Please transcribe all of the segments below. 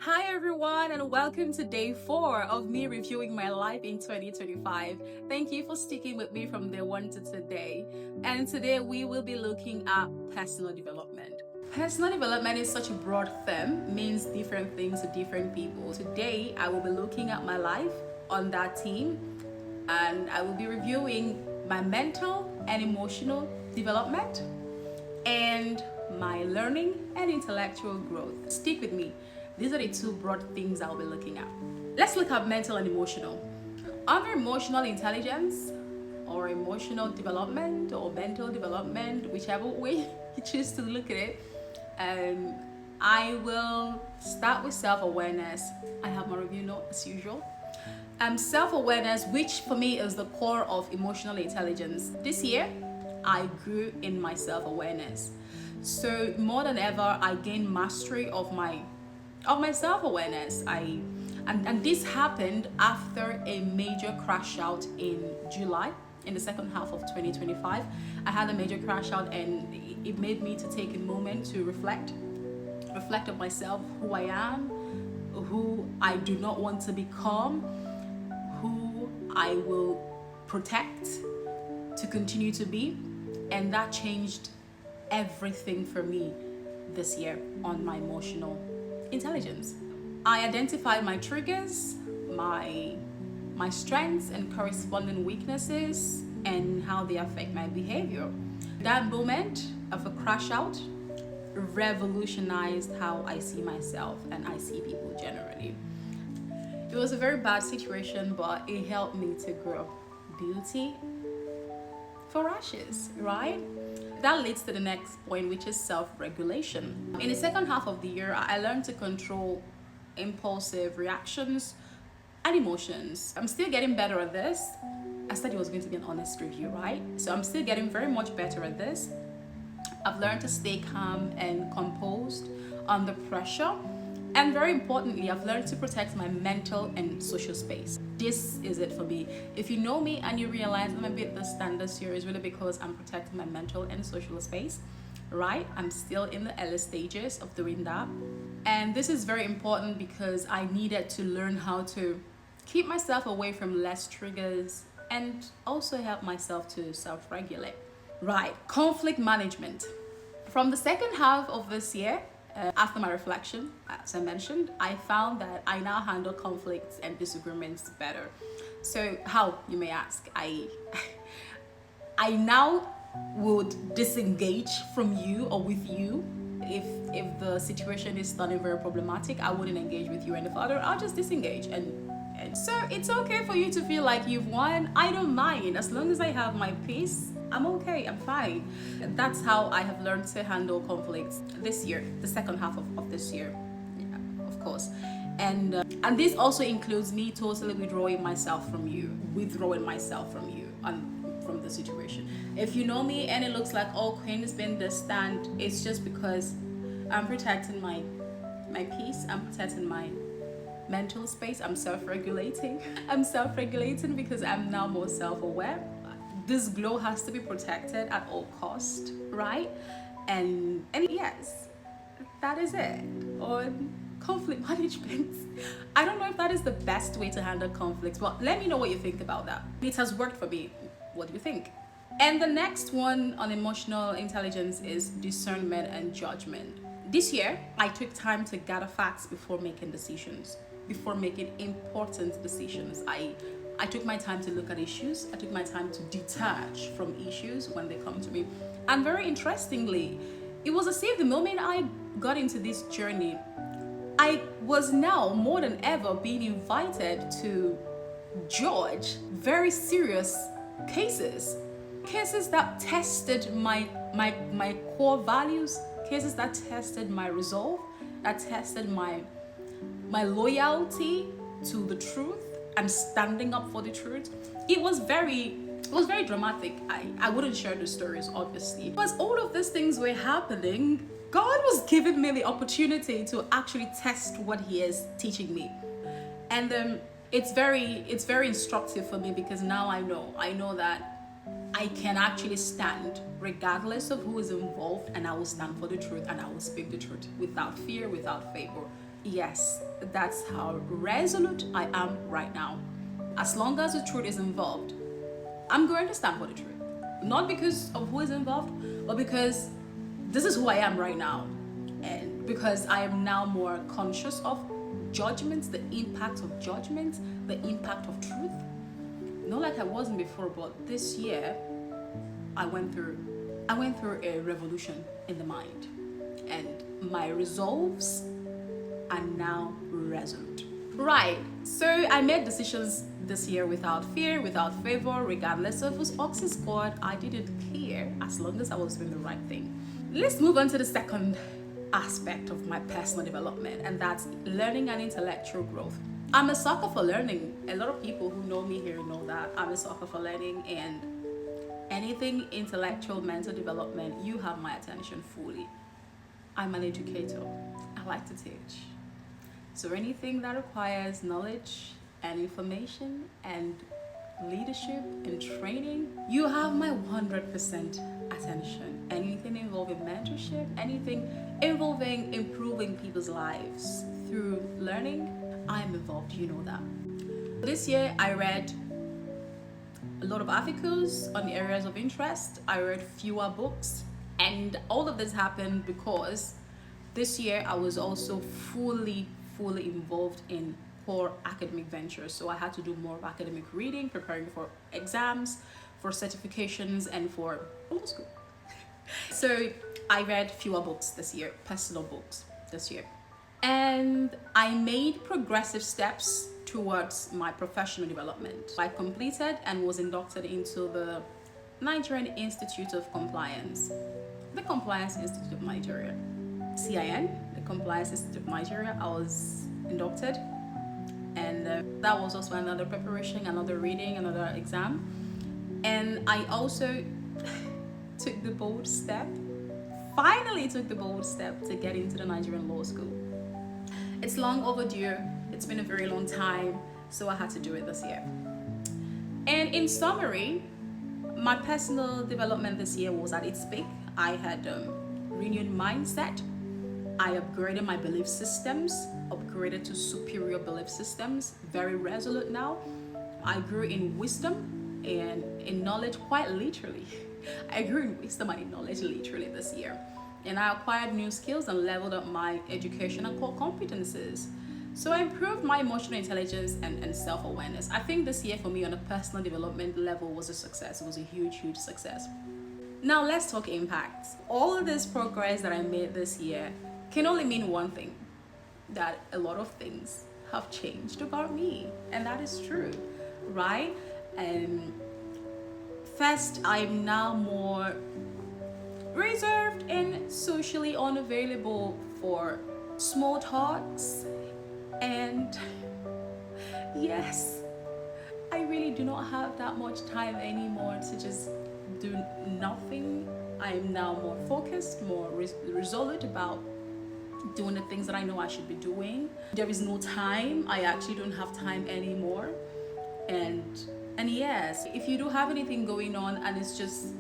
Hi everyone, and welcome to day 4 of me reviewing my life in 2025. Thank you for sticking with me from day 1 to today. And today we will be looking at personal development. Personal development is such a broad term, means different things to different people. Today I will be looking at my life on that theme, and I will be reviewing my mental and emotional development and my learning and intellectual growth. Stick with me. These are the two broad things I'll be looking at. Let's look at mental and emotional. Under emotional intelligence or emotional development or mental development, whichever way you choose to look at it, I will start with self-awareness. I have my review note as usual. Self-awareness, which for me is the core of emotional intelligence. This year, I grew in my self-awareness. So more than ever, I gained mastery of my self-awareness. And this happened after a major crash out in July, in the second half of 2025. I had a major crash out, and it made me to take a moment to reflect of myself, who I am, who I do not want to become, who I will protect to continue to be. And that changed everything for me this year on my emotional intelligence. I identified my triggers, my strengths and corresponding weaknesses, and how they affect my behavior. That moment of a crash out revolutionized how I see myself and I see people generally. It was a very bad situation, but it helped me to grow beauty for ashes, right? That leads to the next point, which is self-regulation. In the second half of the year, I learned to control impulsive reactions and emotions. I'm still getting better at this. I said it was going to be an honest review, right? So I'm still getting very much better at this. I've learned to stay calm and composed under pressure. And very importantly, I've learned to protect my mental and social space. This is it for me. If you know me and you realize I'm a bit the standard this year, is really because I'm protecting my mental and social space, right? I'm still in the early stages of doing that. And this is very important because I needed to learn how to keep myself away from less triggers and also help myself to self-regulate. Right, conflict management. From the second half of this year, after my reflection, as I mentioned, I found that I now handle conflicts and disagreements better. So how, you may ask? I now would disengage from you or with you. If the situation is turning very problematic, I wouldn't engage with you any further. I'll just disengage. And so it's okay for you to feel like you've won. I don't mind. As long as I have my peace, I'm okay, I'm fine. That's how I have learned to handle conflicts this year, the second half of this year, yeah, of course. And this also includes me totally withdrawing myself from you and from the situation. If you know me and it looks like, oh, Queen has been distant, it's just because I'm protecting my peace, I'm protecting my mental space, I'm self-regulating. I'm self-regulating because I'm now more self-aware. This glow has to be protected at all cost, right? And yes, that is it on conflict management. I don't know if that is the best way to handle conflicts, but let me know what you think about that. It has worked for me. What do you think? And the next one on emotional intelligence is discernment and judgment. This year, I took time to gather facts before making decisions, before making important decisions. I took my time to look at issues. I took my time to detach from issues when they come to me. And very interestingly, it was as if the moment I got into this journey, I was now more than ever being invited to judge very serious cases that tested my core values, cases that tested my resolve, that tested my loyalty to the truth and standing up for the truth. It was very dramatic. I wouldn't share the stories, obviously. Because all of these things were happening, God was giving me the opportunity to actually test what He is teaching me. And it's very instructive for me because now I know that I can actually stand regardless of who is involved, and I will stand for the truth and I will speak the truth without fear, without favor. Yes, that's how resolute I am right now. As long as the truth is involved, I'm going to stand for the truth. Not because of who is involved, but because this is who I am right now. And because I am now more conscious of judgments, the impact of judgments, the impact of truth. Not like I wasn't before, but this year I went through a revolution in the mind. And my resolves are now resolute. Right, so I made decisions this year without fear, without favor, regardless of whose ox is scored. I didn't care as long as I was doing the right thing. Let's move on to the second aspect of my personal development, and that's learning and intellectual growth. I'm a sucker for learning. A lot of people who know me here know that I'm a sucker for learning, and anything intellectual, mental development, you have my attention fully. I'm an educator. I like to teach. So anything that requires knowledge and information and leadership and training, you have my 100% attention. Anything involving mentorship, anything involving improving people's lives through learning, I'm involved, you know that. This year I read a lot of articles on the areas of interest. I read fewer books, and all of this happened because this year I was also fully involved in core academic ventures. So I had to do more of academic reading, preparing for exams, for certifications, and for school. So I read fewer books this year, personal books this year. And I made progressive steps towards my professional development. I completed and was inducted into the Nigerian Institute of Compliance, the Compliance Institute of Nigeria, CIN, the Compliance Institute of Nigeria. I was inducted, and that was also another preparation, another reading, another exam. And I also took the bold step, finally took the bold step to get into the Nigerian law school. It's long overdue. It's been a very long time, so I had to do it this year. And in summary, my personal development this year was at its peak. I had renewed mindset. I upgraded my belief systems, upgraded to superior belief systems, very resolute now. I grew in wisdom and in knowledge, quite literally. I grew in wisdom and in knowledge literally this year. And I acquired new skills and leveled up my education and core competencies. So I improved my emotional intelligence and self-awareness. I think this year for me on a personal development level was a success. It was a huge success. Now let's talk impact. All of this progress that I made this year can only mean one thing, that a lot of things have changed about me. And that is true, right? First, I'm now more reserved and socially unavailable for small talks. And yes, I really do not have that much time anymore to just do nothing. I am now more focused, more resolute about doing the things that I know I should be doing. There is no time. I actually don't have time anymore. And yes, if you do have anything going on and it's just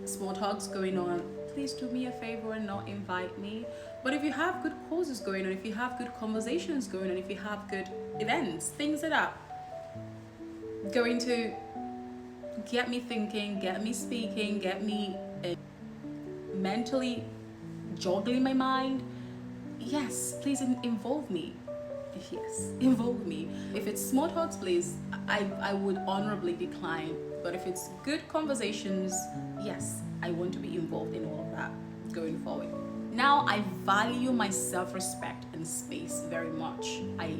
small talks going on, please do me a favor and not invite me. But if you have good causes going on, if you have good conversations going on, if you have good events, things that are going to get me thinking, get me speaking, get me mentally juggling my mind, yes, please involve me. Yes, involve me. If it's small talks, please, I would honorably decline. But if it's good conversations, yes, I want to be involved in all of that going forward. Now I value my self-respect and space very much. I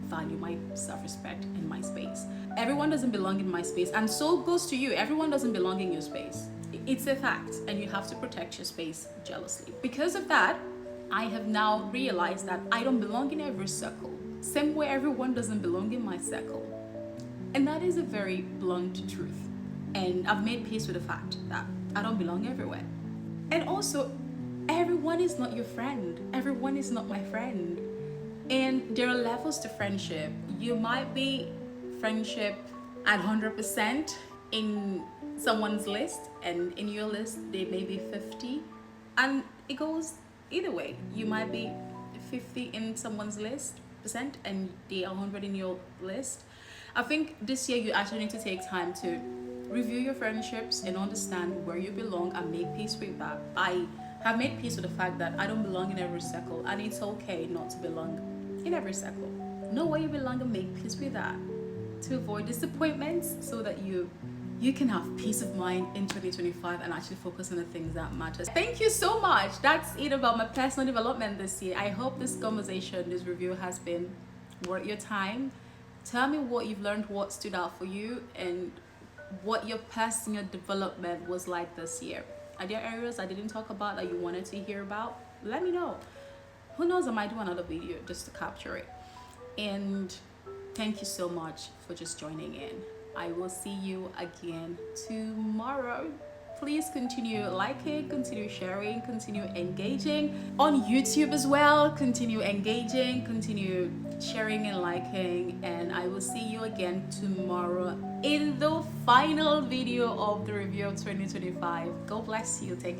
value my self-respect and my space. Everyone doesn't belong in my space, and so goes to you. Everyone doesn't belong in your space. It's a fact, and you have to protect your space jealously. Because of that, I have now realized that I don't belong in every circle. Same way everyone doesn't belong in my circle. And that is a very blunt truth. And I've made peace with the fact that I don't belong everywhere. And also, everyone is not your friend. Everyone is not my friend. And there are levels to friendship. You might be friendship at 100% in someone's list, and in your list, they may be 50. And it goes either way. You might be 50 in someone's list percent and they are 100 in your list. I think this year you actually need to take time to review your friendships and understand where you belong and make peace with that. I have made peace with the fact that I don't belong in every circle, and it's okay not to belong in every circle. Know where you belong and make peace with that to avoid disappointments, so that you can have peace of mind in 2025 and actually focus on the things that matter. Thank you so much. That's it about my personal development this year. I hope this conversation, this review has been worth your time. Tell me what you've learned, what stood out for you, and what your personal development was like this year. Are there areas I didn't talk about that you wanted to hear about? Let me know. Who knows, I might do another video just to capture it. And thank you so much for just joining in. I will see you again tomorrow. Please continue liking, continue sharing, continue engaging on YouTube as well. Continue engaging, continue sharing and liking, and I will see you again tomorrow in the final video of the review of 2025. God bless you. Take